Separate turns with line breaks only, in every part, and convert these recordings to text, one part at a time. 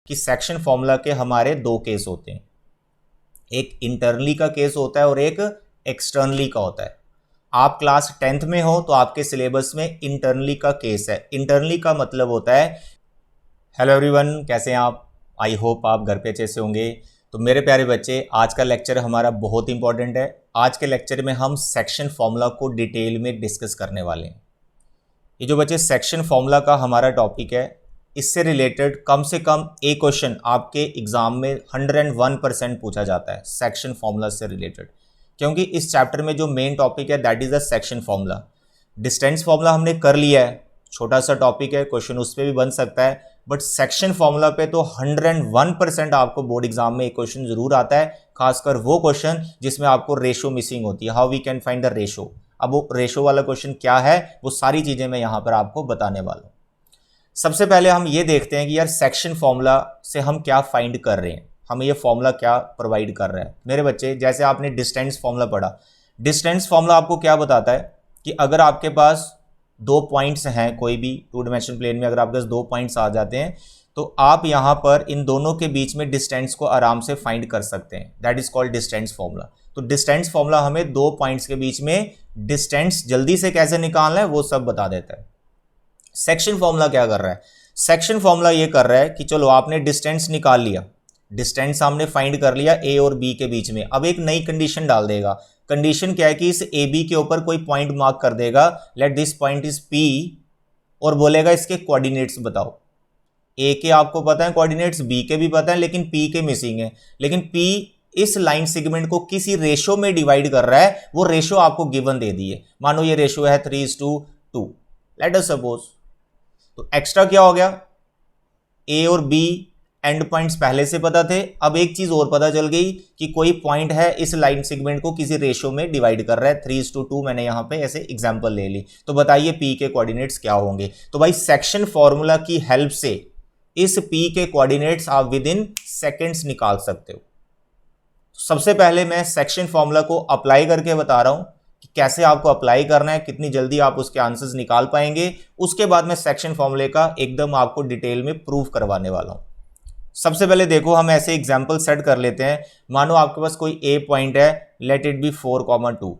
कि section formula के हमारे दो केस होते हैं, एक इंटरनली का केस होता है और एक एक्सटर्नली का होता है। आप क्लास 10th में हो तो आपके सिलेबस में इंटरनली का केस है। इंटरनली का मतलब होता है, हेलो एवरीवन, कैसे हैं आप? आई होप आप घर पे अच्छे से होंगे। तो मेरे प्यारे बच्चे, आज का लेक्चर हमारा बहुत इंपॉर्टेंट है। आज के लेक्चर में हम सेक्शन फॉर्मूला को डिटेल में डिस्कस करने वाले हैं। ये जो बच्चे सेक्शन फॉर्मूला का हमारा टॉपिक है, इससे रिलेटेड कम से कम एक क्वेश्चन आपके एग्जाम में 101% पूछा जाता है सेक्शन फॉर्मूला से रिलेटेड, क्योंकि इस चैप्टर में जो मेन टॉपिक है that is the section formula. Distance formula हमने कर लिया है, छोटा सा टॉपिक है, क्वेश्चन उस पर भी बन सकता है, बट सेक्शन फॉर्मूला पे तो 101% आपको बोर्ड एग्जाम में एक क्वेश्चन जरूर आता है, खासकर वो क्वेश्चन जिसमें आपको रेशो मिसिंग होती है। How we can find the ratio. अब वो रेशो वाला क्वेश्चन क्या है, वो सारी चीजें मैं यहां पर आपको बताने वाला हूं। सबसे पहले हम ये देखते हैं कि यार सेक्शन फॉर्मूला से हम क्या फाइंड कर रहे हैं, हमें ये फॉर्मूला क्या प्रोवाइड कर रहा है। मेरे बच्चे, जैसे आपने डिस्टेंस फॉर्मूला पढ़ा, डिस्टेंस फॉर्मूला आपको क्या बताता है कि अगर आपके पास दो पॉइंट्स हैं, कोई भी टू डायमेंशनल प्लेन में अगर आपके पास दो पॉइंट्स आ जाते हैं तो आप यहां पर इन दोनों के बीच में डिस्टेंस को आराम से फाइंड कर सकते हैं। That is called distance formula. तो डिस्टेंस फॉर्मूला हमें दो पॉइंट्स के बीच में डिस्टेंस जल्दी से कैसे निकालना है वो सब बता देता है। सेक्शन फॉर्मूला क्या कर रहा है? सेक्शन फॉर्मूला ये कर रहा है कि चलो आपने डिस्टेंस निकाल लिया, डिस्टेंस हमने फाइंड कर लिया ए और बी के बीच में। अब एक नई कंडीशन डाल देगा। कंडीशन क्या है कि इस ए बी के ऊपर कोई पॉइंट मार्क कर देगा, let this point is P, और बोलेगा इसके कोऑर्डिनेट्स बताओ। ए के आपको पता है कोऑर्डिनेट्स, बी के भी पता है, लेकिन पी के मिसिंग है। लेकिन पी इस लाइन सेगमेंट को किसी रेशो में डिवाइड कर रहा है, वो रेशो आपको गिवन दे दी है। मानो ये रेशो है 3:2, लेट अस सपोज। तो एक्स्ट्रा क्या हो गया, ए और बी एंड पॉइंट्स पहले से पता थे, अब एक चीज और पता चल गई कि कोई पॉइंट है इस लाइन सेगमेंट को किसी रेशो में डिवाइड कर रहा है 3:2। मैंने यहां पे ऐसे एग्जांपल ले ली। तो बताइए पी के कोऑर्डिनेट्स क्या होंगे? तो भाई सेक्शन फॉर्मूला की हेल्प से इस पी के कोऑर्डिनेट्स आप विद इन सेकेंड्स निकाल सकते हो। सबसे पहले मैं सेक्शन फॉर्मूला को अप्लाई करके बता रहा हूं कि कैसे आपको अप्लाई करना है, कितनी जल्दी आप उसके आंसर्स निकाल पाएंगे। उसके बाद मैं सेक्शन फॉर्मूले का एकदम आपको डिटेल में प्रूव करवाने वाला हूं। सबसे पहले देखो, हम ऐसे एग्जांपल सेट कर लेते हैं। मानो आपके पास कोई ए पॉइंट है, लेट इट बी 4,2,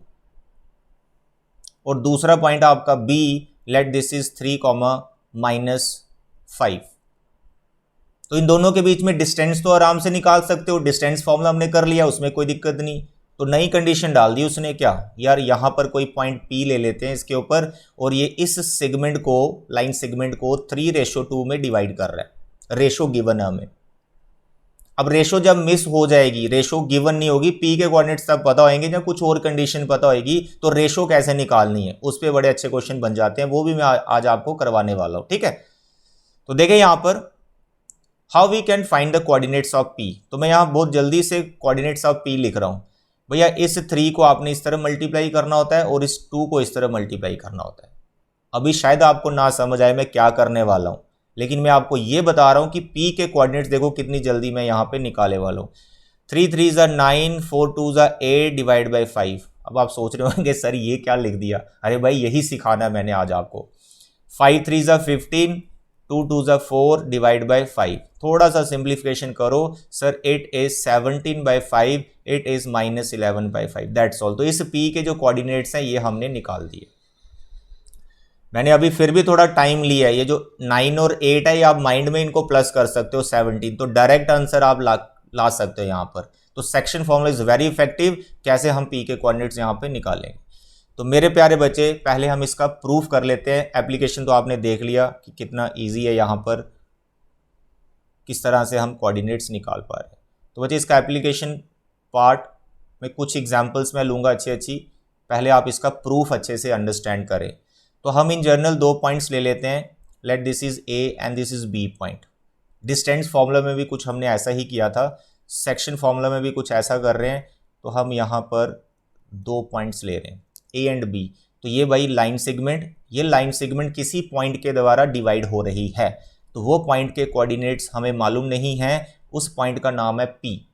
और दूसरा पॉइंट आपका बी, लेट दिस इज 3,-5। तो इन दोनों के बीच में डिस्टेंस तो आराम से निकाल सकते हो, डिस्टेंस फॉर्मूला हमने कर लिया, उसमें कोई दिक्कत नहीं। तो नई कंडीशन डाल दी उसने, क्या यार, यहां पर कोई पॉइंट पी ले लेते हैं इसके ऊपर, और ये इस सेगमेंट को, लाइन सेगमेंट को 3:2 में डिवाइड कर रहा है। रेशो गिवन है हमें। अब रेशो जब मिस हो जाएगी, रेशो गिवन नहीं होगी, पी के कोऑर्डिनेट्स तब पता होंगे या कुछ और कंडीशन पता होगी, तो रेशो कैसे निकालनी है उस पर बड़े अच्छे क्वेश्चन बन जाते हैं, वो भी मैं आज आपको करवाने वाला हूं। ठीक है, तो देखें यहां पर how we can find the coordinates of P. तो मैं यहां बहुत जल्दी से कोऑर्डिनेट्स ऑफ पी लिख रहा हूं। भैया इस 3 को आपने इस तरह मल्टीप्लाई करना होता है और इस 2 को इस तरह मल्टीप्लाई करना होता है। अभी शायद आपको ना समझ आए मैं क्या करने वाला हूं, लेकिन मैं आपको यह बता रहा हूं कि पी के कोऑर्डिनेट्स देखो कितनी जल्दी मैं यहां पे निकाले वाला हूं। 3 3 9, 4 2 8 डिवाइड बाई 5। अब आप सोच रहे होंगे सर ये क्या लिख दिया? अरे भाई यही सिखाना मैंने आज आपको। 5 3 15, 2 2 4 डिवाइड बाई 5। थोड़ा सा सिंप्लीफिकेशन करो sir, 8 is 17/5, 8 is -11/5, that's all. तो इस पी के जो कोऑर्डिनेट्स हैं ये हमने निकाल दिए। मैंने अभी फिर भी थोड़ा टाइम लिया है। ये जो 9 और 8 है, ये आप माइंड में इनको प्लस कर सकते हो 17, तो डायरेक्ट आंसर आप ला सकते हो यहां पर। तो section formula is very effective. कैसे हम पी के कोऑर्डिनेट्स यहां पे निकालेंगे? तो मेरे प्यारे बच्चे, पहले हम इसका प्रूफ कर लेते हैं। एप्लीकेशन तो आपने देख लिया कि कितना ईजी है, यहां पर किस तरह से हम कोऑर्डिनेट्स निकाल पा रहे हैं। तो बच्चे इसका एप्लीकेशन पार्ट में कुछ एग्जाम्पल्स मैं लूंगा अच्छी, पहले आप इसका प्रूफ अच्छे से अंडरस्टैंड करें। तो हम इन जनरल 2 पॉइंट्स ले लेते हैं, let this is A and this is B point. Distance formula में भी कुछ हमने ऐसा ही किया था, सेक्शन फॉर्मूला में भी कुछ ऐसा कर रहे हैं। तो हम यहाँ पर 2 पॉइंट्स ले रहे हैं, ए एंड बी। तो ये भाई लाइन सेगमेंट, ये लाइन सेगमेंट किसी पॉइंट के द्वारा डिवाइड हो रही है, तो वो पॉइंट के कोऑर्डिनेट्स हमें मालूम नहीं है, उस पॉइंट का नाम है पी।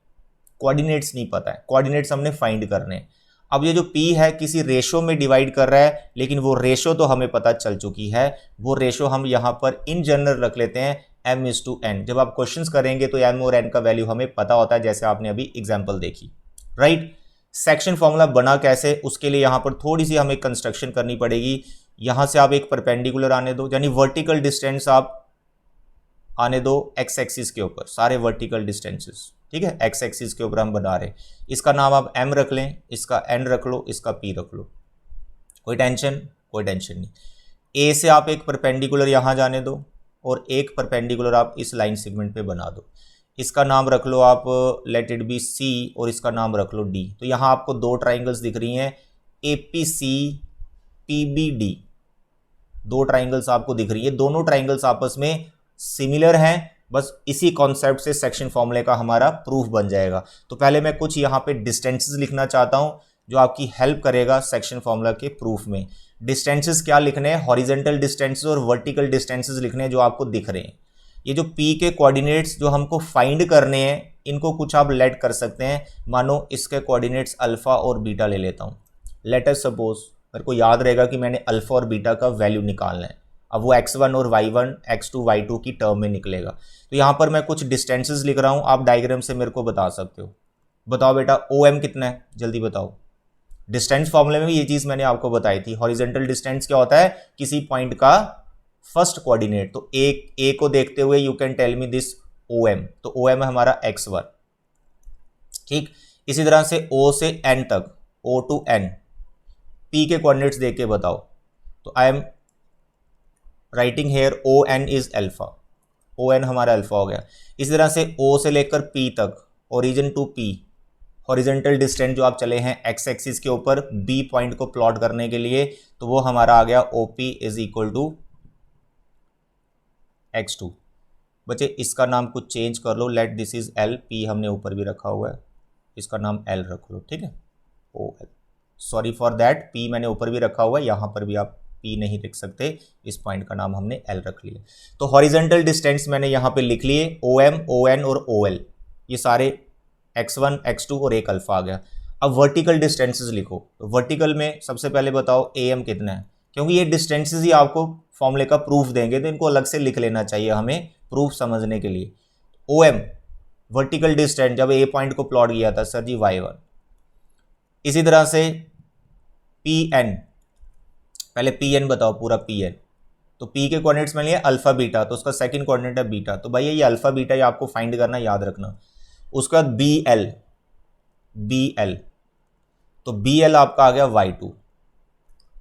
कोऑर्डिनेट्स नहीं पता है, कोऑर्डिनेट्स हमने फाइंड करने हैं। अब ये जो p है किसी रेशो में डिवाइड कर रहा है, लेकिन वो रेशो तो हमें पता चल चुकी है, वो रेशो हम यहाँ पर इन जनरल रख लेते हैं m/n। जब आप क्वेश्चंस करेंगे तो m और n का वैल्यू हमें पता होता है, जैसे आपने अभी एग्जाम्पल देखी, राइट। सेक्शन फॉर्मूला बना कैसे, उसके लिए यहाँ पर थोड़ी सी हमें कंस्ट्रक्शन करनी पड़ेगी। यहाँ से आप एक परपेंडिकुलर आने दो, यानी वर्टिकल डिस्टेंस आप आने दो एक्स एक्सिस के ऊपर, सारे वर्टिकल डिस्टेंसेस, ठीक है, एक्स एक्सिस के ऊपर हम बना रहे हैं। इसका नाम आप m रख लें, इसका n रख लो, इसका p रख लो, कोई टेंशन नहीं। a से आप एक परपेंडिकुलर यहाँ जाने दो और एक परपेंडिकुलर आप इस लाइन सेगमेंट पे बना दो। इसका नाम रख लो आप लेट इट बी c और इसका नाम रख लो d। तो यहाँ आपको दो ट्राइंगल्स दिख रही हैं APC PBD, दो ट्राइंगल्स आपको दिख रही है। दोनों ट्राइंगल्स आपस में सिमिलर हैं, बस इसी कॉन्सेप्ट से सेक्शन फॉर्मूले का हमारा प्रूफ बन जाएगा। तो पहले मैं कुछ यहाँ पे डिस्टेंसेस लिखना चाहता हूँ जो आपकी हेल्प करेगा सेक्शन फॉर्मूला के प्रूफ में। डिस्टेंसेस क्या लिखने हैं, हॉरिजेंटल डिस्टेंसेस और वर्टिकल डिस्टेंसेस लिखने हैं जो आपको दिख रहे हैं। ये जो p के कोऑर्डिनेट्स जो हमको फाइंड करने हैं, इनको कुछ आप लेट कर सकते हैं। मानो इसके कोऑर्डिनेट्स अल्फा और बीटा ले लेता हूँ। लेट अस सपोज मेरे को याद रहेगा कि मैंने अल्फा और बीटा का वैल्यू निकालना है। अब वो x1 और y1 x2 y2 की टर्म में निकलेगा। तो यहाँ पर मैं कुछ डिस्टेंसेस लिख रहा हूँ, आप डायग्राम से मेरे को बता सकते हो। बताओ बेटा OM कितना है, जल्दी बताओ। डिस्टेंस फॉर्मूले में भी ये चीज़ मैंने आपको बताई थी। हॉरिजेंटल डिस्टेंस क्या होता है, किसी पॉइंट का फर्स्ट कोऑर्डिनेट। तो ए को देखते हुए you can tell me this OM, तो OM है हमारा x1, ठीक। इसी तरह से O से N तक, O to N, P के कोऑर्डिनेट्स देख के बताओ। तो I am writing here ON is alpha, ON हमारा अल्फा हो गया। इसी तरह से O से लेकर P तक, origin to P, horizontal distance जो आप चले हैं एक्स एक्सिस के ऊपर B पॉइंट को प्लॉट करने के लिए, तो वो हमारा आ गया OP is equal to x2। बच्चे इसका नाम कुछ चेंज कर लो, let this is L, P हमने ऊपर भी रखा हुआ है, इसका नाम L रख लो, ठीक है, OL। Sorry for that, P मैंने ऊपर भी रखा हुआ है, यहाँ पर भी आप P नहीं लिख सकते, इस पॉइंट का नाम हमने L रख लिया। तो हॉरिजेंटल डिस्टेंस मैंने यहाँ पे लिख लिए OM, ON और OL, ये सारे x1 x2 और एक अल्फा आ गया। अब वर्टिकल डिस्टेंसेस लिखो। वर्टिकल में सबसे पहले बताओ AM कितना है, क्योंकि ये डिस्टेंसेस ही आपको फॉर्मूले का प्रूफ देंगे, तो इनको अलग से लिख लेना चाहिए हमें प्रूफ समझने के लिए। OM वर्टिकल डिस्टेंस जब A पॉइंट को प्लॉट किया था सर जी y1। इसी तरह से PN, पहले PN बताओ पूरा PN। तो P के कोऑर्डिनेट्स में लिए अल्फा बीटा, तो उसका सेकंड कोऑर्डिनेट है बीटा, तो भाई ये अल्फा बीटा ये आपको फाइंड करना, याद रखना। उसके बाद BL, तो BL आपका आ गया y2,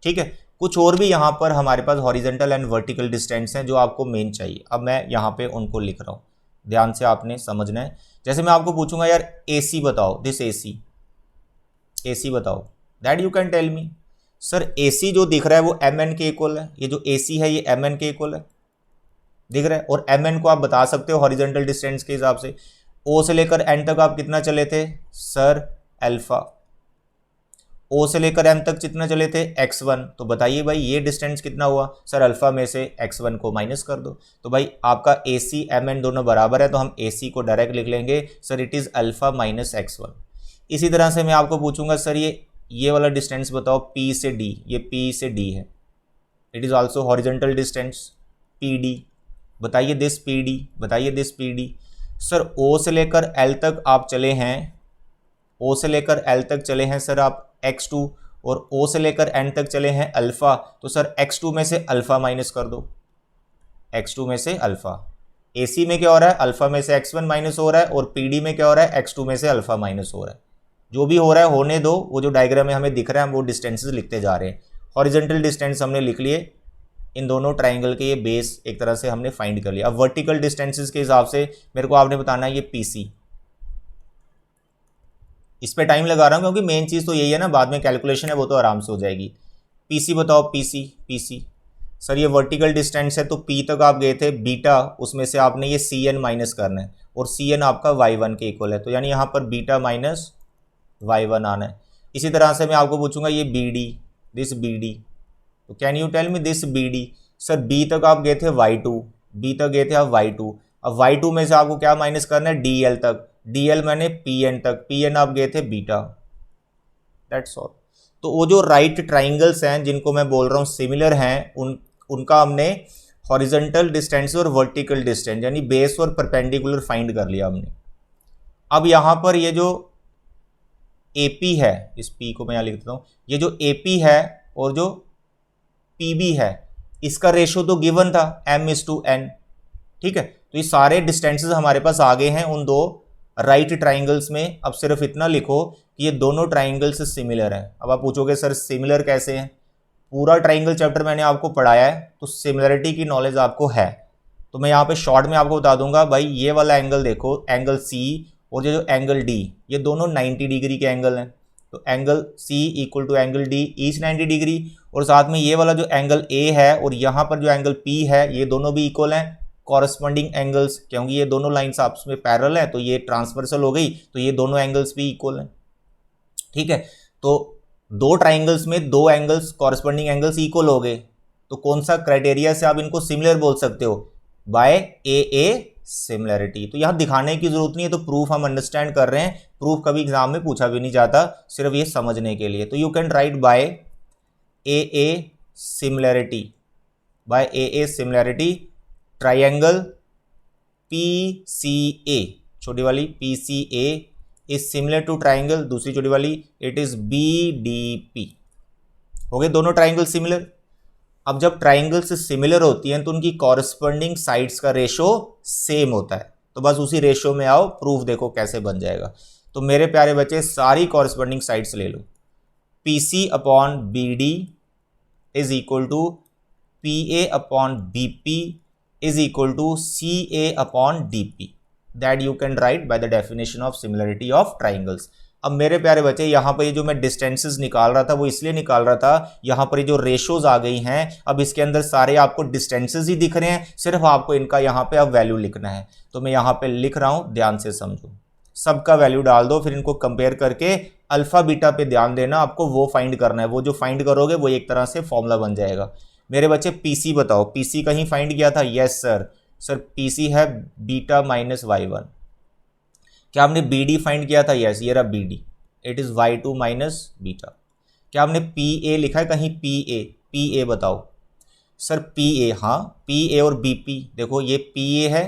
ठीक है। कुछ और भी यहाँ पर हमारे पास हॉरिजेंटल एंड वर्टिकल डिस्टेंस हैं जो आपको मेन चाहिए। अब मैं यहाँ पे उनको लिख रहा हूँ, ध्यान से आपने समझना है। जैसे मैं आपको पूछूंगा यार AC बताओ, दिस AC बताओ, that you can tell me. Sir AC जो दिख रहा है वो MN के इक्वल है, ये जो AC है ये MN के इक्वल है, दिख रहा है। और MN को आप बता सकते हो हॉरिजेंटल डिस्टेंस के हिसाब से। O से लेकर N तक आप कितना चले थे सर अल्फा, O से लेकर M तक कितना चले थे x1, तो बताइए भाई ये डिस्टेंस कितना हुआ सर, अल्फा में से x1 को माइनस कर दो। तो भाई आपका AC MN दोनों बराबर है, तो हम AC को डायरेक्ट लिख लेंगे sir it is alpha minus x1। इसी तरह से मैं आपको पूछूंगा सर ये वाला डिस्टेंस बताओ P से D, ये P से D है, it is also horizontal distance PD, बताइए दिस PD, बताइए दिस PD। सर O से लेकर L तक आप चले हैं, O से लेकर L तक चले हैं सर आप x2, और O से लेकर N तक चले हैं अल्फा, तो सर x2 में से अल्फा माइनस कर दो, x2 में से अल्फा। AC में क्या हो रहा है, अल्फा में से x1 माइनस हो रहा है, और PD में क्या हो रहा है, x2 में से अल्फा माइनस हो रहा है। जो भी हो रहा है होने दो, वो जो डायग्राम में हमें दिख रहा है हम वो डिस्टेंसेस लिखते जा रहे हैं। हॉरिजेंटल डिस्टेंस हमने लिख लिए, इन दोनों ट्राइंगल के ये बेस एक तरह से हमने फाइंड कर लिया। अब वर्टिकल डिस्टेंसेस के हिसाब से मेरे को आपने बताना है ये PC। इस पे टाइम लगा रहा हूँ क्योंकि मेन चीज़ तो यही है ना, बाद में कैलकुलेशन है वो तो आराम से हो जाएगी। PC बताओ, PC सर ये वर्टिकल डिस्टेंस है, तो P तक आप गए थे बीटा, उसमें से आपने ये CN माइनस करना है, और CN आपका y1 के इक्वल है, तो यानी यहाँ पर बीटा माइनस y1 आना है। इसी तरह से मैं आपको पूछूंगा ये BD, दिस BD, तो can you tell me this BD। Sir B तक आप गए थे y2, B तक गए थे आप y2, अब y2 में से आपको क्या माइनस करना है DL तक, DL मैंने PN तक, PN आप गए थे बीटा, दैट्स ऑल। तो वो जो राइट ट्राइंगल्स हैं जिनको मैं बोल रहा हूँ सिमिलर हैं, उनका हमने हॉरिजॉन्टल डिस्टेंस और वर्टिकल डिस्टेंस यानी बेस और परपेंडिकुलर फाइंड कर लिया हमने। अब यहाँ पर ये जो AP है, इस P को मैं यहाँ लिख देता हूँ, ये जो AP है और जो PB है इसका रेशो तो गिवन था m/n, ठीक है। तो ये सारे डिस्टेंसेस हमारे पास आ गए हैं उन दो राइट ट्राइंगल्स में। अब सिर्फ इतना लिखो कि ये दोनों ट्राइंगल्स सिमिलर हैं। अब आप पूछोगे सर सिमिलर कैसे हैं? पूरा ट्राइंगल चैप्टर मैंने आपको पढ़ाया है तो सिमिलरिटी की नॉलेज आपको है। तो मैं यहाँ पे शॉर्ट में आपको बता दूंगा भाई ये वाला एंगल देखो, एंगल C और ये जो एंगल D, ये दोनों 90 डिग्री के एंगल हैं। तो angle C equal to angle D each 90 degree, और साथ में ये वाला जो एंगल A है और यहाँ पर जो एंगल P है ये दोनों भी इक्वल हैं कॉरस्पॉन्डिंग एंगल्स, क्योंकि ये दोनों लाइंस आपस में पैरेलल है तो ये ट्रांसवर्सल हो गई, तो ये दोनों एंगल्स भी इक्वल हैं, ठीक है। तो दो ट्राइंगल्स में दो एंगल्स कॉरस्पॉन्डिंग एंगल्स इक्वल हो गए, तो कौन सा क्राइटेरिया से आप इनको सिमिलर बोल सकते हो? By AA similarity. तो यहां दिखाने की जरूरत नहीं है, तो प्रूफ हम अंडरस्टैंड कर रहे हैं, प्रूफ कभी एग्जाम में पूछा भी नहीं जाता, सिर्फ ये समझने के लिए। तो you can write by AA similarity, by AA similarity triangle PCA, छोटी वाली PCA is similar to triangle, दूसरी छोटी वाली इट इज BDP। हो गए दोनों ट्राइंगल सिमिलर। अब जब ट्राइंगल्स सिमिलर होती हैं तो उनकी कॉरस्पॉन्डिंग साइड्स का रेशो सेम होता है, तो बस उसी रेशो में आओ, प्रूफ देखो कैसे बन जाएगा। तो मेरे प्यारे बच्चे सारी कॉरस्पॉन्डिंग साइड्स ले लो। PC upon BD is equal to PA upon BP is equal to CA upon DP, that you can write by the definition of similarity of triangles. अब मेरे प्यारे बच्चे यहाँ पर ये जो मैं डिस्टेंसेस निकाल रहा था वो इसलिए निकाल रहा था, यहाँ पर ये जो रेशोज आ गई हैं अब इसके अंदर सारे आपको डिस्टेंसेस ही दिख रहे हैं, सिर्फ आपको इनका यहाँ पे अब वैल्यू लिखना है। तो मैं यहाँ पे लिख रहा हूँ, ध्यान से समझो, सबका वैल्यू डाल दो, फिर इनको कंपेयर करके अल्फा बीटा पे ध्यान देना, आपको वो फाइंड करना है। वो जो फाइंड करोगे वो एक तरह से फॉर्मूला बन जाएगा। मेरे बच्चे PC बताओ, PC कहीं फाइंड किया था? यस सर PC है बीटा माइनस y1। क्या आपने BD फाइंड किया था? यस, ये रहा BD, it is y2 minus beta. क्या आपने PA लिखा है कहीं? PA बताओ सर PA, हाँ PA और BP, देखो ये PA है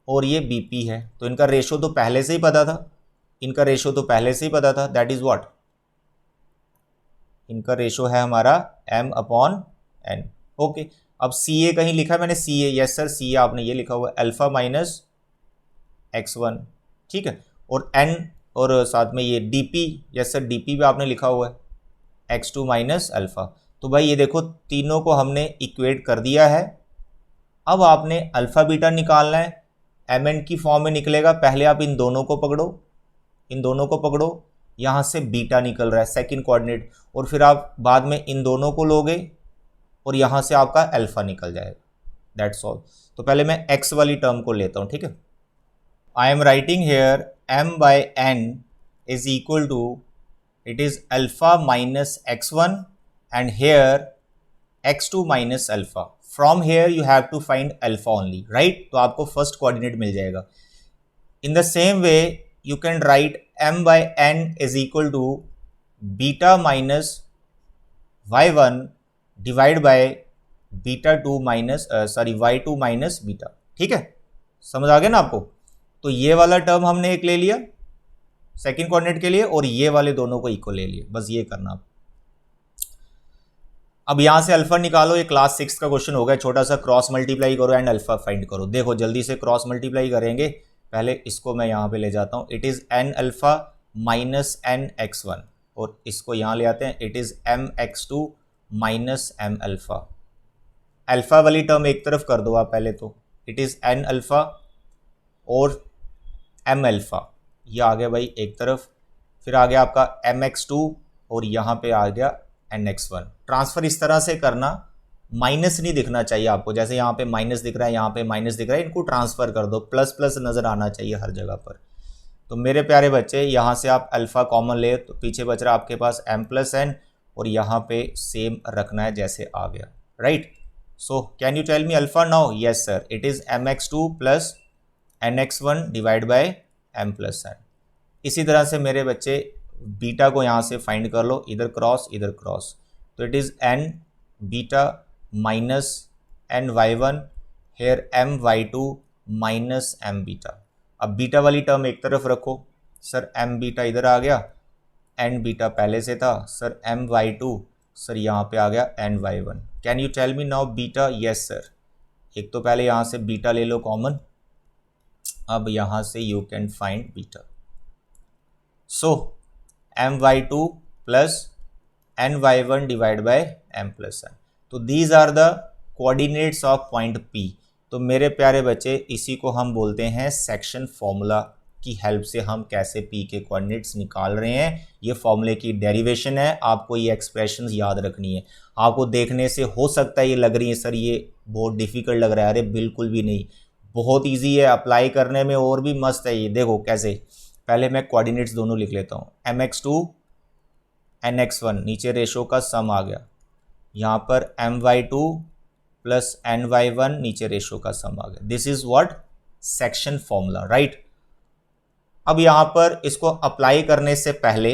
और ये BP है, तो इनका रेशो तो पहले से ही पता था, इनका रेशो तो पहले से ही पता था, दैट इज व्हाट, इनका रेशो है हमारा m/n। ओके, अब CA कहीं लिखा है मैंने? CA, यस सर CA आपने ये लिखा हुआ है अल्फा माइनस x1, ठीक है। और n और साथ में ये DP, यस सर DP भी आपने लिखा हुआ है x2 माइनस अल्फा। तो भाई ये देखो तीनों को हमने इक्वेट कर दिया है। अब आपने अल्फा बीटा निकालना है, mn की फॉर्म में निकलेगा, पहले आप इन दोनों को पकड़ो, इन दोनों को पकड़ो, यहाँ से बीटा निकल रहा है सेकंड कोऑर्डिनेट, और फिर आप बाद में इन दोनों को लोगे और यहाँ से आपका अल्फा निकल जाएगा, दैट्स ऑल। तो पहले मैं x वाली टर्म को लेता हूँ, ठीक है। I am writing here m/n is equal to, it is alpha minus x1 and here x2 minus alpha. From here you have to find alpha only, right? तो आपको फर्स्ट कोऑर्डिनेट मिल जाएगा। In the same way you can write m/n is equal to beta minus y1 divide by beta2 minus y2 minus beta, ठीक है, समझ आ गया ना आपको? तो ये वाला टर्म हमने एक ले लिया सेकंड कोऑर्डिनेट के लिए और ये वाले दोनों को इक्वल ले लिए, बस ये करना। अब यहां से अल्फा निकालो, ये क्लास 6 का क्वेश्चन होगा, छोटा सा क्रॉस मल्टीप्लाई करो एंड अल्फा फाइंड करो। देखो जल्दी से क्रॉस मल्टीप्लाई करेंगे, पहले इसको मैं यहां पे ले जाता हूं, it is n alpha minus n(x1) और इसको यहां ले आते हैं, it is m(x2) minus m alpha. Alpha वाली टर्म एक तरफ कर दो आप पहले, तो इट इज n अल्फा और m अल्फा, ये आ गया भाई एक तरफ, फिर आ गया आपका mx2 और यहाँ पे आ गया nx1। ट्रांसफर इस तरह से करना, माइनस नहीं दिखना चाहिए आपको, जैसे यहाँ पे माइनस दिख रहा है, यहाँ पे माइनस दिख रहा है, इनको ट्रांसफर कर दो, प्लस प्लस नजर आना चाहिए हर जगह पर। तो मेरे प्यारे बच्चे यहाँ से आप अल्फा कॉमन ले, तो पीछे बच रहा आपके पास m+n और यहाँ पे सेम रखना है जैसे आ गया, right. So can you tell me alpha now? Yes sir, it is mx2 plus nx1 divide by m+n। इसी तरह से मेरे बच्चे बीटा को यहाँ से फाइंड कर लो, इधर क्रॉस, तो it is N beta minus N Y one, here M Y two minus M beta. अब बीटा वाली टर्म एक तरफ रखो, सर एम बीटा इधर आ गया, एन बीटा पहले से था, sir M Y two, sir यहाँ पे आ गया N Y one. Can you tell me now beta? Yes sir. एक तो पहले यहाँ से बीटा ले लो कॉमन, अब यहाँ से you can find beta. So M Y two plus N Y one divide by M plus N. तो these are the coordinates of point P। तो मेरे प्यारे बच्चे इसी को हम बोलते हैं सेक्शन फॉर्मूला की हेल्प से हम कैसे P के कोऑर्डिनेट्स निकाल रहे हैं। ये फॉर्मूले की डेरिवेशन है, आपको ये एक्सप्रेशंस याद रखनी है। आपको देखने से हो सकता है ये लग रही है सर ये बहुत डिफिकल्ट लग रहा है, अरे बिल्कुल भी नहीं, बहुत ईजी है, अप्लाई करने में और भी मस्त है ये। देखो कैसे, पहले मैं कोऑर्डिनेट्स दोनों लिख लेता हूँ, mx2 nx1, नीचे रेशो का सम आ गया, यहाँ पर my2 प्लस ny1, नीचे रेशो का सम आ गया। This is what section formula, right. अब यहाँ पर इसको अप्लाई करने से पहले,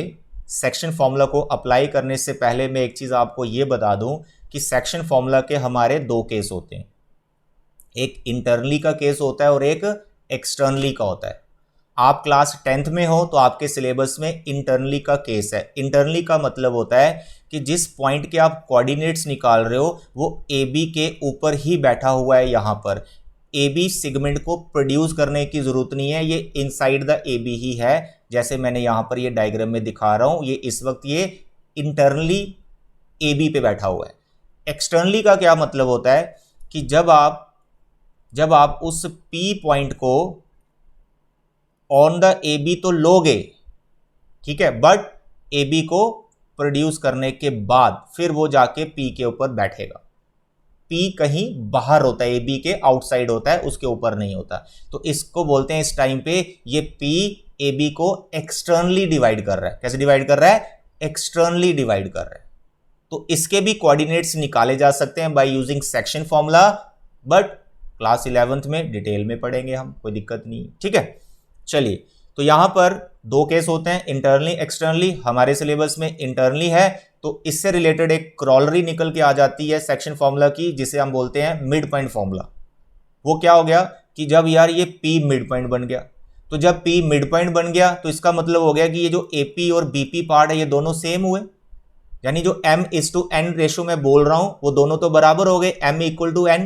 सेक्शन फॉर्मूला को अप्लाई करने से पहले मैं एक चीज़ आपको ये बता दूं कि सेक्शन फॉर्मूला के हमारे दो केस होते हैं, एक इंटरनली का केस होता है और एक एक्सटर्नली का होता है। आप क्लास 10th में हो तो आपके सिलेबस में इंटरनली का केस है। इंटरनली का मतलब होता है कि जिस पॉइंट के आप कोऑर्डिनेट्स निकाल रहे हो वो ए बी के ऊपर ही बैठा हुआ है। यहाँ पर ए बी सेगमेंट को प्रोड्यूस करने की ज़रूरत नहीं है, ये इनसाइड द ए बी ही है, जैसे मैंने यहाँ पर ये डायग्राम में दिखा रहा हूँ। ये इस वक्त ये इंटरनली ए बी पे बैठा हुआ है। एक्सटर्नली का क्या मतलब होता है कि जब आप उस पी पॉइंट को ऑन द ए बी तो लोगे, ठीक है, बट ए बी को प्रोड्यूस करने के बाद फिर वो जाके पी के ऊपर बैठेगा। पी कहीं बाहर होता है, ए बी के आउटसाइड होता है, उसके ऊपर नहीं होता। तो इसको बोलते हैं इस टाइम पे ये पी ए बी को एक्सटर्नली डिवाइड कर रहा है। कैसे डिवाइड कर रहा है? एक्सटर्नली डिवाइड कर रहा है। तो इसके भी कोऑर्डिनेट्स निकाले जा सकते हैं by using section formula, but class 11th में डिटेल में पढ़ेंगे हम, कोई दिक्कत नहीं, ठीक है। चलिए, तो यहां पर दो केस होते हैं, इंटरनली एक्सटर्नली। हमारे सिलेबस में इंटरनली है, तो इससे रिलेटेड एक क्रॉलरी निकल के आ जाती है सेक्शन फॉर्मूला की, जिसे हम बोलते हैं मिड पॉइंट फॉर्मूला। वो क्या हो गया कि जब यार ये P मिड पॉइंट बन गया, तो जब P मिड पॉइंट बन गया तो इसका मतलब हो गया कि ये जो AP और BP पार्ट है ये दोनों सेम हुए, यानी जो m/n रेशो में बोल रहा हूं वो दोनों तो बराबर हो गए, m=n,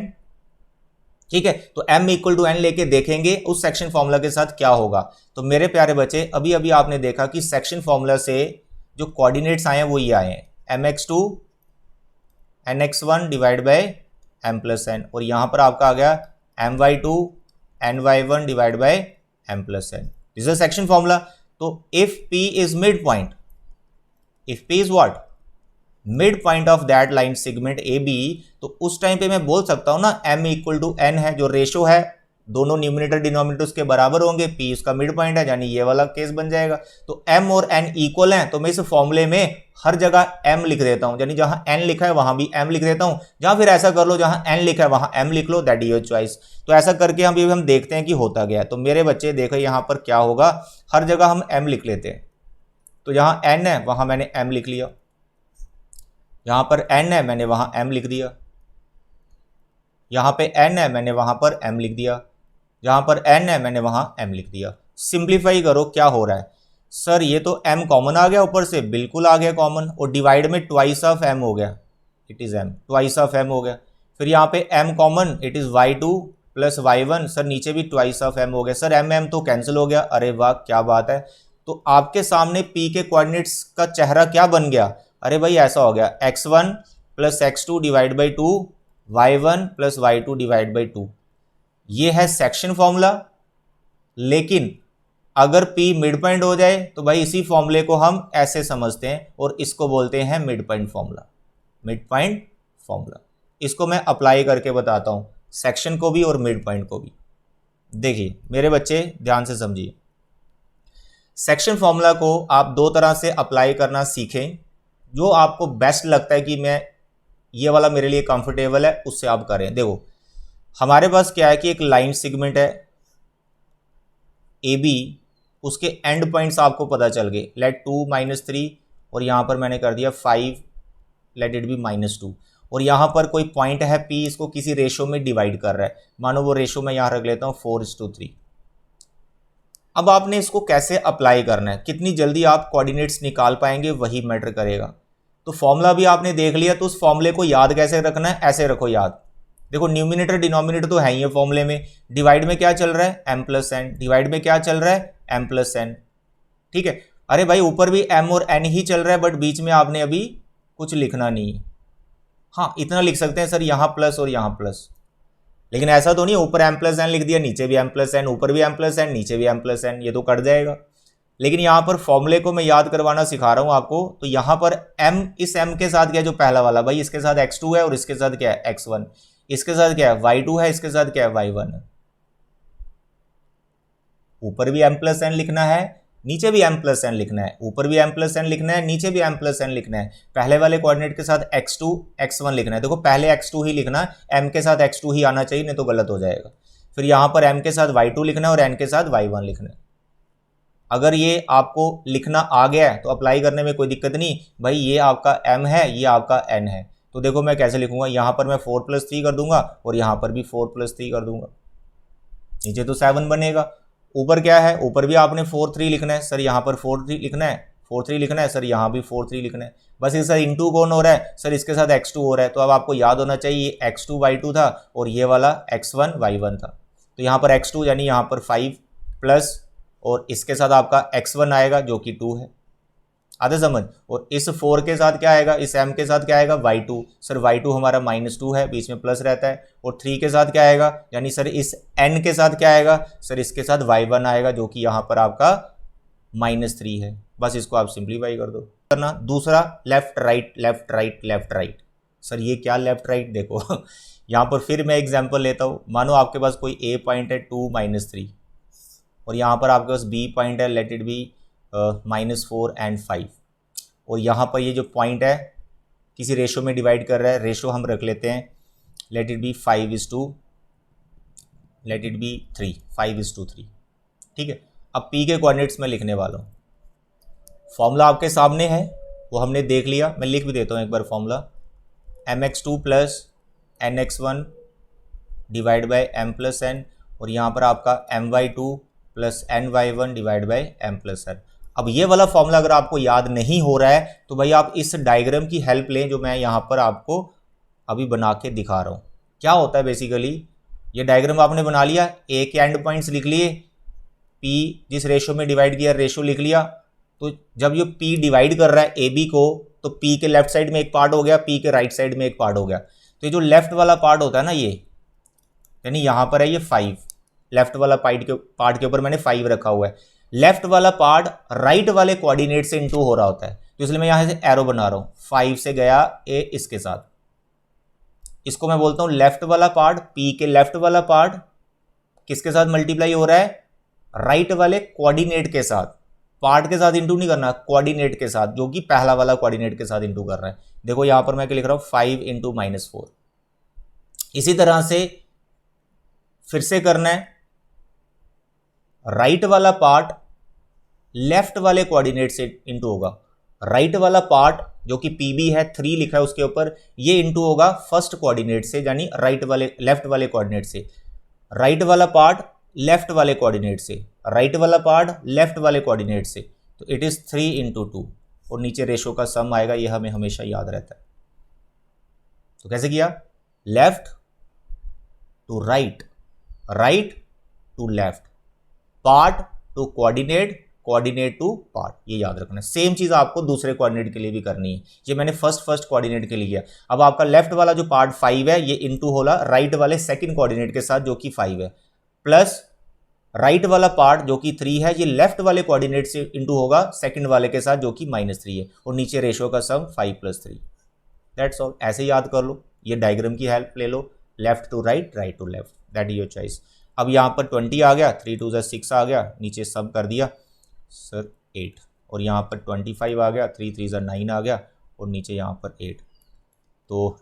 ठीक है। तो m=n लेके देखेंगे उस सेक्शन फॉर्मूला के साथ क्या होगा। तो मेरे प्यारे बच्चे अभी अभी आपने देखा कि सेक्शन फॉर्मूला से जो कोऑर्डिनेट्स आए हैं वो ये आए हैं, mx2 nx1 divide by m plus n, और यहां पर आपका आ गया my2 ny1 divide by m plus n। This is section formula. तो if p is mid point, if p is what mid point of that line segment A B, तो उस time पे मैं बोल सकता हूं ना m=n है, जो रेशो है दोनों न्यूमरेटर डिनोमिनेटर उसके बराबर होंगे, p उसका मिड पॉइंट है, यानी ये वाला केस बन जाएगा। तो m और n इक्वल हैं, तो मैं इस फॉर्मूले में हर जगह m लिख देता हूं, यानी जहां n लिखा है वहां भी m लिख देता हूं, जहां फिर ऐसा कर लो जहां n लिखा है वहां m लिख लो, दैट इज योर चॉइस। तो ऐसा करके हम देखते हैं कि होता गया। तो मेरे बच्चे देखो यहां पर क्या होगा, हर जगह हम m लिख लेते हैं, तो जहां n है वहां मैंने m लिख लिया, यहां पर n है मैंने वहां m लिख दिया, यहां पे n है मैंने वहां पर m लिख दिया, जहां पर n है मैंने वहां m लिख दिया। सिंप्लीफाई करो क्या हो रहा है, सर ये तो m कॉमन आ गया ऊपर से, बिल्कुल आ गया कॉमन, और डिवाइड में ट्वाइस ऑफ m हो गया, it is m, twice of m हो गया। फिर यहाँ पे m common, it is y2 plus y1, sir नीचे भी ट्वाइस ऑफ m हो गया, सर m तो कैंसिल हो गया, अरे वाह क्या बात है। तो आपके सामने p के कोऑर्डिनेट्स का चेहरा क्या बन गया, अरे भाई ऐसा हो गया x1 plus x2 divide by 2, y1 plus y2 divide by 2। ये है सेक्शन फॉर्मूला। लेकिन अगर p मिड पॉइंट हो जाए तो भाई इसी फॉर्मूले को हम ऐसे समझते हैं और इसको बोलते हैं mid point formula, mid point formula. इसको मैं अप्लाई करके बताता हूं, सेक्शन को भी और मिड पॉइंट को भी। देखिए मेरे बच्चे ध्यान से समझिए, सेक्शन फॉर्मूला को आप दो तरह से अप्लाई करना सीखें, जो आपको बेस्ट लगता है कि मैं ये वाला मेरे लिए कंफर्टेबल है उससे आप करें। देखो हमारे पास क्या है कि एक लाइन सेगमेंट है ए बी, उसके एंड पॉइंट्स आपको पता चल गए, लेट 2 -3 और यहाँ पर मैंने कर दिया 5, लेट इट बी -2 और यहाँ पर कोई पॉइंट है P, इसको किसी रेशो में डिवाइड कर रहा है, मानो वो रेशो मैं यहाँ रख लेता हूँ 4:3। अब आपने इसको कैसे अप्लाई करना है, कितनी जल्दी आप कोऑर्डिनेट्स निकाल पाएंगे वही मैटर करेगा। तो फॉर्मूला भी आपने देख लिया, तो उस फॉर्मूले को याद कैसे रखना है, ऐसे रखो याद। देखो न्यूमिनेटर डिनोमिनेटर तो है ही है फॉर्मूले में, डिवाइड में क्या चल रहा है m+n, डिवाइड में क्या चल रहा है m+n, ठीक है। अरे भाई ऊपर भी m और n ही चल रहा है, बट बीच में आपने अभी कुछ लिखना नहीं है। हाँ इतना लिख सकते हैं सर यहाँ प्लस और यहाँ प्लस, लेकिन ऐसा तो नहीं ऊपर m+n लिख दिया नीचे भी m+n, ऊपर भी m+n नीचे भी m+n, ये तो कट जाएगा। लेकिन यहाँ पर फॉर्मूले को मैं याद करवाना सिखा रहा हूँ आपको। तो यहाँ पर m, इस m के साथ क्या, जो पहला वाला भाई इसके साथ x2 है और इसके साथ क्या है x1, इसके साथ क्या है y2 है, इसके साथ क्या है y1 है। ऊपर भी m+n लिखना है, नीचे भी m+n लिखना है, ऊपर भी m+n लिखना है, नीचे भी m+n लिखना है। पहले वाले कोऑर्डिनेट के साथ x2 x1 लिखना है, देखो पहले x2 ही लिखना है, m के साथ x2 ही आना चाहिए, नहीं तो गलत हो जाएगा। फिर यहाँ पर m के साथ y2 लिखना है और n के साथ y1 लिखना है। अगर ये आपको लिखना आ गया है तो अप्लाई करने में कोई दिक्कत नहीं, भाई ये आपका m है, ये आपका n है। तो देखो मैं कैसे लिखूंगा, यहाँ पर मैं 4+3 कर दूंगा और यहाँ पर भी 4+3 कर दूंगा, नीचे तो 7 बनेगा। ऊपर क्या है, ऊपर भी आपने 4-3 लिखना है, सर यहाँ पर 4-3 लिखना है, 4-3 लिखना है, सर यहाँ भी 4-3 लिखना है। बस ये सर इंटू कौन हो रहा है, सर इसके साथ x2 हो रहा है। तो अब आपको याद होना चाहिए ये x2 y2 था और ये वाला x1 y1 था। तो यहाँ पर x2 यानी यहाँ पर 5 प्लस और इसके साथ आपका x1 आएगा जो कि 2 है, आधा समझ। और इस 4 के साथ क्या आएगा, इस m के साथ क्या आएगा y2, सर y2 हमारा -2 है, बीच में प्लस रहता है। और 3 के साथ क्या आएगा, यानी सर इस n के साथ क्या आएगा, सर इसके साथ y1 आएगा जो कि यहाँ पर आपका -3 है। बस इसको आप सिंप्लीफाई कर दो करना। दूसरा left right left right left right, sir ये क्या लेफ्ट राइट, देखो यहाँ पर फिर मैं एग्जाम्पल लेता हूँ। मानो आपके पास कोई a पॉइंट है 2 -3 और यहाँ पर आपके पास b पॉइंट है, लेट इट बी -4 एंड 5 और यहाँ पर ये जो पॉइंट है किसी रेशो में डिवाइड कर रहा है, रेशो हम रख लेते हैं, let it be 5:3, let it be 5:3, ठीक है। अब p के कोऑर्डिनेट्स में लिखने वाला हूँ। फॉर्मूला आपके सामने है, वो हमने देख लिया, मैं लिख भी देता हूँ एक बार formula, mx2 + nx1 divide by m+n और यहाँ पर आपका my2 + ny1 divide by m+n। अब ये वाला फॉर्मूला अगर आपको याद नहीं हो रहा है तो भाई आप इस डायग्राम की हेल्प लें जो मैं यहाँ पर आपको अभी बना के दिखा रहा हूँ। क्या होता है बेसिकली, ये डायग्राम आपने बना लिया, a के एंड पॉइंट्स लिख लिए, p जिस रेशो में डिवाइड किया रेशो लिख लिया। तो जब ये p डिवाइड कर रहा है ए बी को, तो p के लेफ्ट साइड में एक पार्ट हो गया, p के राइट साइड में एक पार्ट हो गया। तो ये जो लेफ्ट वाला पार्ट होता है ना, ये यानी यहाँ पर है ये 5, लेफ्ट वाला पार्ट के ऊपर मैंने 5 रखा हुआ है। लेफ्ट वाला पार्ट राइट वाले कोऑर्डिनेट से इंटू हो रहा होता है, तो इसलिए मैं यहाँ से एरो बना रहा हूँ, 5 से गया a इसके साथ, इसको मैं बोलता हूँ लेफ्ट वाला पार्ट। p के लेफ्ट वाला पार्ट किसके साथ मल्टीप्लाई हो रहा है, राइट वाले कोऑर्डिनेट के साथ, पार्ट के साथ इंटू नहीं करना, कोऑर्डिनेट के साथ, जो कि पहला वाला कोऑर्डिनेट के साथ इंटू कर रहा है। देखो यहां पर मैं क्या लिख रहा हूं, 5 × -4। इसी तरह से फिर से करना है, राइट वाला पार्ट लेफ्ट वाले कोऑर्डिनेट से इंटू होगा, राइट वाला पार्ट जो कि पीबी है 3 लिखा है उसके ऊपर, ये इंटू होगा फर्स्ट कोऑर्डिनेट से, यानी राइट वाले लेफ्ट वाले कोऑर्डिनेट से। राइट वाला पार्ट लेफ्ट वाले कोऑर्डिनेट से, राइट वाला पार्ट लेफ्ट वाले कोऑर्डिनेट से, तो इट इज 3 × 2 और नीचे रेशो का सम आएगा, यह हमें हमेशा याद रहता है। तो कैसे किया, left to right, right to left, part to coordinate, coordinate to part, ये याद रखना है। सेम चीज आपको दूसरे कोऑर्डिनेट के लिए भी करनी है, ये मैंने फर्स्ट कोऑर्डिनेट के लिए किया। अब आपका लेफ्ट वाला जो पार्ट 5 है ये इंटू होला राइट वाले सेकंड कोऑर्डिनेट के साथ जो कि 5 है, प्लस राइट वाला पार्ट जो कि 3 है ये लेफ्ट वाले कोऑर्डिनेट से इंटू होगा सेकंड वाले के साथ जो कि -3 है, और नीचे रेशो का सम 5 + 3। दैट्स ऑल, ऐसे याद कर लो, ये डायग्राम की हेल्प ले लो, left to right, right to left, that is your choice. अब यहाँ पर 20 आ गया, 3 × 2 = 6 आ गया, नीचे सब कर दिया सर 8, और यहाँ पर 25 आ गया, 3 × 3 = 9 आ गया, और नीचे यहाँ पर 8। तो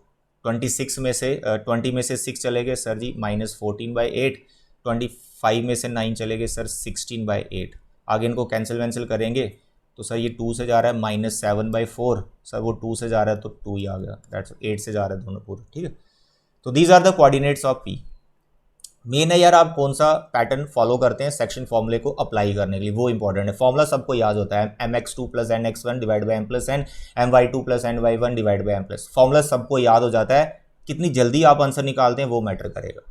26 में से 20 में से 6 चले गए सर जी, -14/8, 25 में से 9 चले गए सर 16/8, आगे इनको कैंसिल करेंगे तो सर ये 2 से जा रहा है -7/4, सर वो 2 से जा रहा है तो 2 ही आ गया, दैट्स 8 से जा रहा है दोनों पूरे, ठीक है। तो these are the coordinates of P. Main है यार आप कौन सा पैटर्न फॉलो करते हैं सेक्शन फॉर्मूले को अप्लाई करने के लिए, वो इंपॉर्टेंट है। फॉर्मूला सबको याद होता है mx2 + nx1 divide by m + n, my2 + ny1 divide by m+। Formula सबको याद हो जाता है, कितनी जल्दी आप आंसर निकालते हैं वो मैटर करेगा।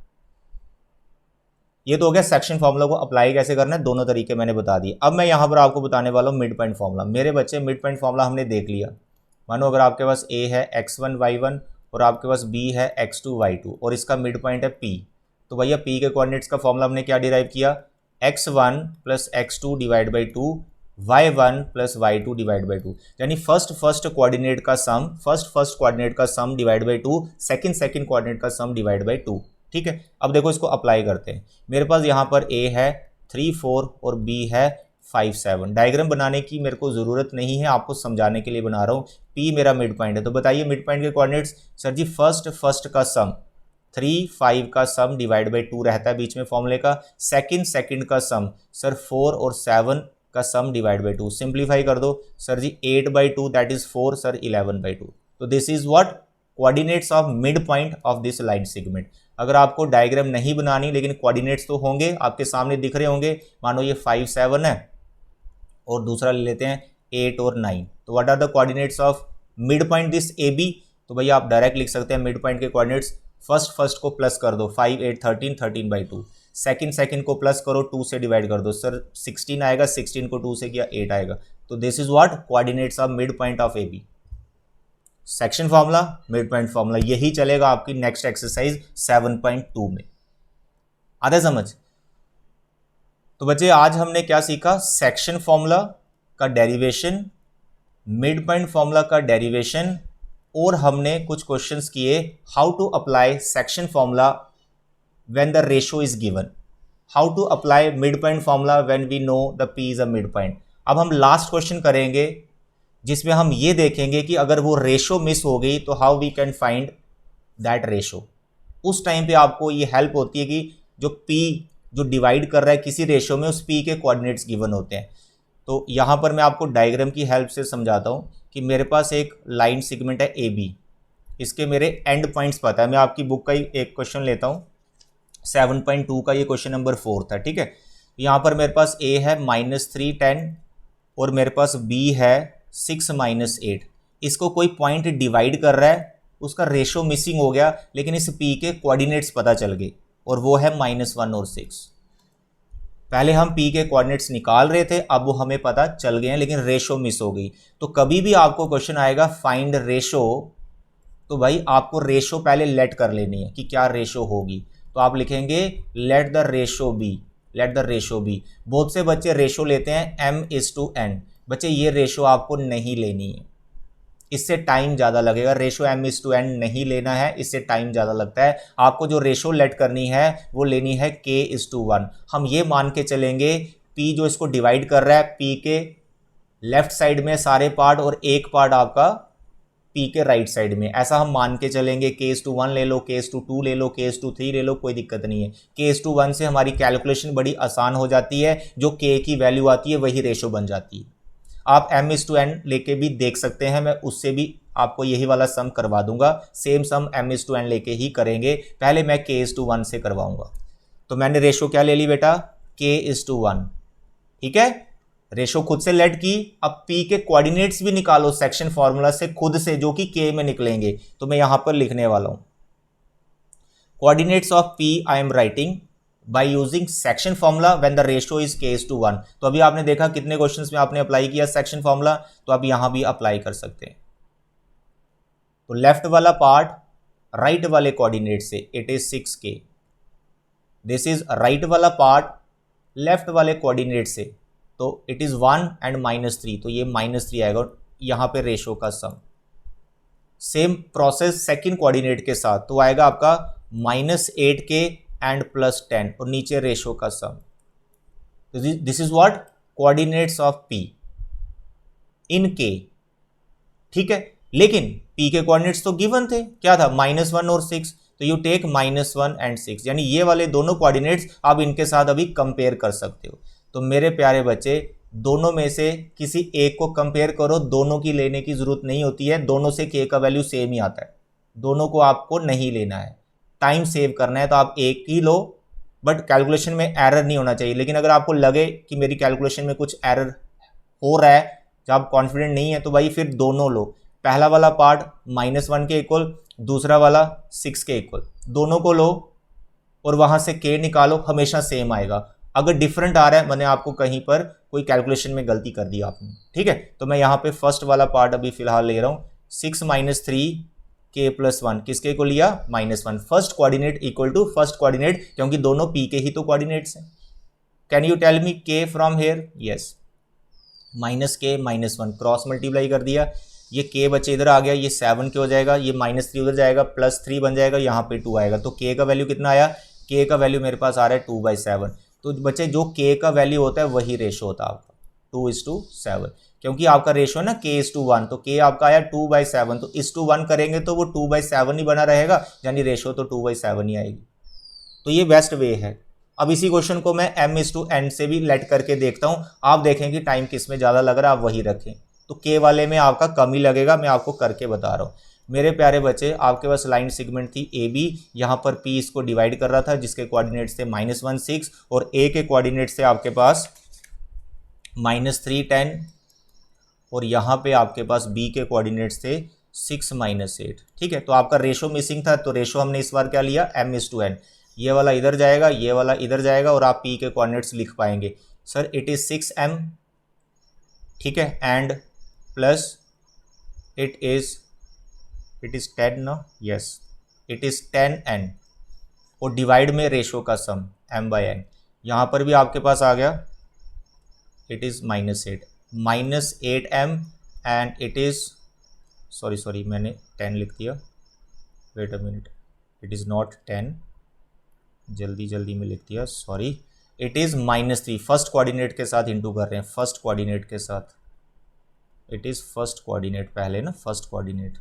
ये तो हो गया सेक्शन फॉर्मूला को अप्लाई कैसे करना है, दोनों तरीके मैंने बता दिए। अब मैं यहाँ पर आपको बताने वाला हूँ मिड पॉइंट फॉर्मूला। मेरे बच्चे मिड पॉइंट फॉर्मूला हमने देख लिया। मानो अगर आपके पास a है x1 y1 और आपके पास b है x2 y2 और इसका मिड पॉइंट है p, तो भैया p के कोऑर्डिनेट्स का फॉर्मूला हमने क्या डिराइव किया, x1 + x2 divide by 2 y1 + y2 divide by 2, यानी फर्स्ट कोऑर्डिनेट का सम फर्स्ट कोऑर्डिनेट का सम डिवाइड बाई 2, सेकंड कोऑर्डिनेट का सम डिवाइड बाई 2, ठीक है। अब देखो इसको अप्लाई करते हैं। मेरे पास यहाँ पर a है 3 4 और b है 5 7। डायग्राम बनाने की मेरे को ज़रूरत नहीं है, आपको समझाने के लिए बना रहा हूँ। p मेरा मिड पॉइंट है, तो बताइए मिड पॉइंट के कोऑर्डिनेट्स। सर जी फर्स्ट का सम 3 5 का सम डिवाइड बाई 2 रहता है बीच में फॉर्मूले का, सेकंड का सम सर 4 और 7 का सम डिवाइड बाई 2। सिंप्लीफाई कर दो sir ji 8/2 that is 4 sir 11/2। तो this is what coordinates of mid point of this line segment. अगर आपको डायग्राम नहीं बनानी लेकिन कोऑर्डिनेट्स तो होंगे आपके सामने दिख रहे होंगे, मानो ये 5 7 है और दूसरा ले लेते हैं 8 और 9, तो what are the coordinates of mid point this A B. तो भैया आप डायरेक्ट लिख सकते हैं मिड पॉइंट के कोऑर्डिनेट्स, फर्स्ट को प्लस कर दो 5 8 13 13/2, सेकंड को प्लस करो 2 से डिवाइड कर दो सर 16 आएगा, 16 को 2 से किया 8 आएगा। तो this is what coordinates of mid point of A B. Section formula mid point formula यही चलेगा आपकी नेक्स्ट एक्सरसाइज 7.2 में। आधा समझ। तो बच्चे आज हमने क्या सीखा, सेक्शन फॉर्मूला का डेरिवेशन, मिड पॉइंट फॉर्मूला का डेरिवेशन, और हमने कुछ क्वेश्चंस किए how to apply section formula when the ratio is given, how to apply mid point formula when we know the P is a mid point. अब हम last question करेंगे जिसमें हम ये देखेंगे कि अगर वो रेशो मिस हो गई तो how we can find that ratio. उस टाइम पे आपको ये हेल्प होती है कि जो पी जो डिवाइड कर रहा है किसी रेशो में, उस पी के कोऑर्डिनेट्स गिवन होते हैं। तो यहाँ पर मैं आपको डायग्राम की हेल्प से समझाता हूँ कि मेरे पास एक लाइन सेगमेंट है ए बी, इसके मेरे एंड पॉइंट्स पता है। मैं आपकी बुक का ही एक क्वेश्चन लेता हूँ 7.2 का, ये क्वेश्चन नंबर 4 था, ठीक है। यहाँ पर मेरे पास ए है -3 10 और मेरे पास बी है 6 -8। इसको कोई पॉइंट डिवाइड कर रहा है, उसका रेशो मिसिंग हो गया, लेकिन इस पी के कोऑर्डिनेट्स पता चल गए और वो है -1 और 6। पहले हम पी के कोऑर्डिनेट्स निकाल रहे थे, अब वो हमें पता चल गए हैं, लेकिन रेशो मिस हो गई। तो कभी भी आपको क्वेश्चन आएगा फाइंड रेशो, तो भाई आपको रेशो पहले लेट कर लेनी है कि क्या रेशो होगी। तो आप लिखेंगे let the ratio be, let the ratio be. बहुत से बच्चे रेशो लेते हैं m/n, बच्चे ये रेशो आपको नहीं लेनी है, इससे टाइम ज़्यादा लगेगा। रेशो m/n नहीं लेना है, इससे टाइम ज़्यादा लगता है। आपको जो रेशो लेट करनी है वो लेनी है k/1। हम ये मान के चलेंगे p जो इसको डिवाइड कर रहा है, p के लेफ्ट साइड में सारे पार्ट और एक पार्ट आपका p के राइट साइड में, ऐसा हम मान के चलेंगे। k/1 ले लो, k/2 ले लो, k/3 ले लो, कोई दिक्कत नहीं है। k/1 से हमारी कैलकुलेशन बड़ी आसान हो जाती है, जो k की वैल्यू आती है वही रेशो बन जाती है। आप m/n लेके भी देख सकते हैं, मैं उससे भी आपको यही वाला सम करवा दूंगा। सेम सम m/n लेके ही करेंगे, पहले मैं k/1 से करवाऊंगा। तो मैंने रेशो क्या ले ली बेटा, k/1, ठीक है। रेशो खुद से लेट की। अब p के कोऑर्डिनेट्स भी निकालो सेक्शन फॉर्मूला से खुद से, जो कि k में निकलेंगे। तो मैं यहां पर लिखने वाला हूं coordinates of p I am writing by using section formula when the ratio is k/1। तो अभी आपने देखा कितने क्वेश्चंस में आपने अप्लाई किया सेक्शन फॉर्मूला, तो आप यहां भी अप्लाई कर सकते हैं। तो लेफ्ट वाला पार्ट राइट वाले कोऑर्डिनेट से it is 6k, this is right वाला पार्ट लेफ्ट वाले कोऑर्डिनेट से, तो इट इज 1 एंड -3, तो ये -3 आएगा। यहां पे रेशो का सम सेम प्रोसेस सेकंड कोऑर्डिनेट के साथ, तो आएगा आपका -8k एंड +10 और नीचे रेशो का sum. This is what coordinates of p in k, ठीक है। लेकिन p के कोऑर्डिनेट्स तो गिवन थे, क्या था -1 और 6, तो यू टेक -1 एंड 6, यानी ये वाले दोनों कोऑर्डिनेट्स आप इनके साथ अभी कंपेयर कर सकते हो। तो मेरे प्यारे बच्चे दोनों में से किसी एक को कंपेयर करो, दोनों की लेने की जरूरत नहीं होती है, दोनों से के का वैल्यू सेम ही आता है, दोनों को आपको नहीं लेना है, टाइम सेव करना है तो आप एक ही लो, बट कैलकुलेशन में एरर नहीं होना चाहिए। लेकिन अगर आपको लगे कि मेरी कैलकुलेशन में कुछ एरर हो रहा है, जब आप कॉन्फिडेंट नहीं है, तो भाई फिर दोनों लो, पहला वाला पार्ट -1 के इक्वल, दूसरा वाला 6 के इक्वल, दोनों को लो और वहां से के निकालो, हमेशा सेम आएगा। अगर डिफरेंट आ रहा है मैंने आपको कहीं पर कोई कैलकुलेशन में गलती कर दी आपने, ठीक है। तो मैं यहाँ पे फर्स्ट वाला पार्ट अभी फिलहाल ले रहा हूँ, 6 - 3 k + 1 किसके को लिया, -1, first coordinate equal to first coordinate, क्योंकि दोनों p के ही तो कोऑर्डिनेट्स हैं। Can you tell me k from here, yes, -k -1 cross multiply कर दिया, ये k बचे इधर आ गया, ये 7 के हो जाएगा, ये -3 उधर जाएगा, +3 बन जाएगा, यहाँ पे 2 आएगा, तो k का वैल्यू कितना आया, k का वैल्यू मेरे पास आ रहा है 2/7। तो बच्चे जो k का वैल्यू होता है वही रेशो होता है आपका 2:7, क्योंकि आपका रेशो है ना k:1, तो k आपका आया 2/7, तो 1 करेंगे तो वो 2/7 ही बना रहेगा, यानी रेशो तो 2/7 ही आएगी। तो ये बेस्ट वे है। अब इसी क्वेश्चन को मैं m/n से भी लेट करके देखता हूँ, आप देखें कि टाइम किस में ज़्यादा लग रहा है, आप वही रखें, तो k वाले में आपका कम ही लगेगा, मैं आपको करके बता रहा हूँ। मेरे प्यारे बच्चे आपके पास लाइन सेगमेंट थी AB, यहाँ पर P इसको डिवाइड कर रहा था, जिसके कोऑर्डिनेट्स थे -1 6 और A के कोऑर्डिनेट्स थे आपके पास -3 10 और यहाँ पे आपके पास B के कोऑर्डिनेट्स थे 6 - 8, ठीक है। तो आपका रेशो मिसिंग था, तो रेशो हमने इस बार क्या लिया, m/n, ये वाला इधर जाएगा, ये वाला इधर जाएगा, और आप P के कोऑर्डिनेट्स लिख पाएंगे, सर इट इज़ 6m, ठीक है, एंड प्लस इट इज 10 ना, यस इट इज 10n, और डिवाइड में रेशो का सम m/n, यहाँ पर भी आपके पास आ गया, it is -8m and it is sorry मैंने 10 लिख दिया, wait a minute, it is not 10, जल्दी में लिख दिया, sorry, it is -3, first coordinate के साथ इंटू कर रहे हैं, फर्स्ट कोऑर्डिनेट के साथ, इट इज फर्स्ट कोऑर्डिनेट पहले ना, फर्स्ट कोऑर्डिनेट,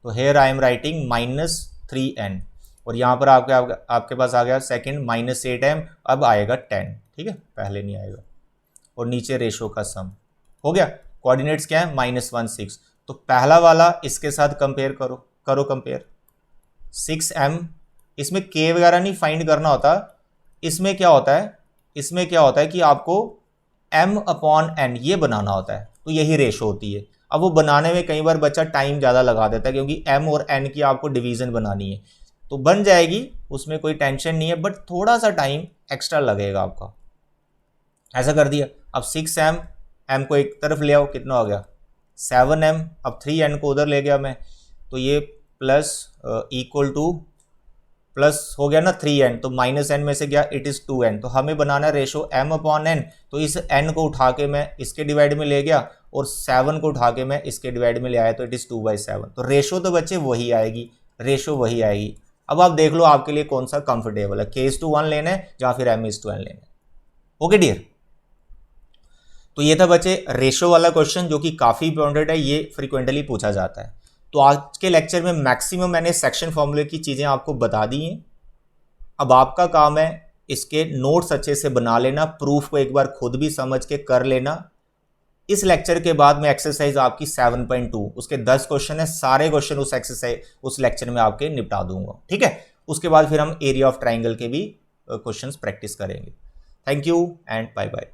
तो here I am writing -3n, और यहाँ पर आपके पास आ गया सेकंड -8m, अब आएगा 10, ठीक है, पहले नहीं आएगा, और नीचे रेशो का सम हो गया। कोऑर्डिनेट्स क्या है, -1 6, तो पहला वाला इसके साथ कंपेयर करो कंपेयर, 6m, इसमें k वगैरह नहीं फाइंड करना होता, इसमें क्या होता है कि आपको m/n ये बनाना होता है, तो यही रेशो होती है। अब वो बनाने में कई बार बच्चा टाइम ज़्यादा लगा देता है, क्योंकि m और n की आपको डिवीज़न बनानी है, तो बन जाएगी, उसमें कोई टेंशन नहीं है, बट थोड़ा सा टाइम एक्स्ट्रा लगेगा आपका। ऐसा कर दिया, अब 6m, m को एक तरफ ले आओ, कितना हो गया 7m, अब 3n को उधर ले गया मैं, तो ये प्लस इक्वल टू प्लस हो गया ना 3n, तो -n में से गया, इट इज़ 2n, तो हमें बनाना रेशो m/n, तो इस n को उठा के मैं इसके डिवाइड में ले गया और 7 को उठा के मैं इसके डिवाइड में ले आया, तो इट इज़ 2/7, तो रेशो तो बच्चे वही आएगी, रेशो वही आएगी। अब आप देख लो आपके लिए कौन सा कंफर्टेबल है, k:1 लेना है या फिर m:n लेना है। ओके डियर, तो ये था बच्चे रेशो वाला क्वेश्चन, जो कि काफ़ी इंपॉर्टेंट है, ये फ्रीक्वेंटली पूछा जाता है। तो आज के लेक्चर में मैक्सिमम मैंने सेक्शन फॉर्मूले की चीज़ें आपको बता दी हैं। अब आपका काम है इसके नोट्स अच्छे से बना लेना, प्रूफ को एक बार खुद भी समझ के कर लेना। इस लेक्चर के बाद में एक्सरसाइज आपकी 7.2, उसके 10 क्वेश्चन है, सारे क्वेश्चन उस लेक्चर में आपके निपटा दूंगा, ठीक है। उसके बाद फिर हम एरिया ऑफ ट्राइंगल के भी क्वेश्चंस प्रैक्टिस करेंगे। Thank you and bye bye.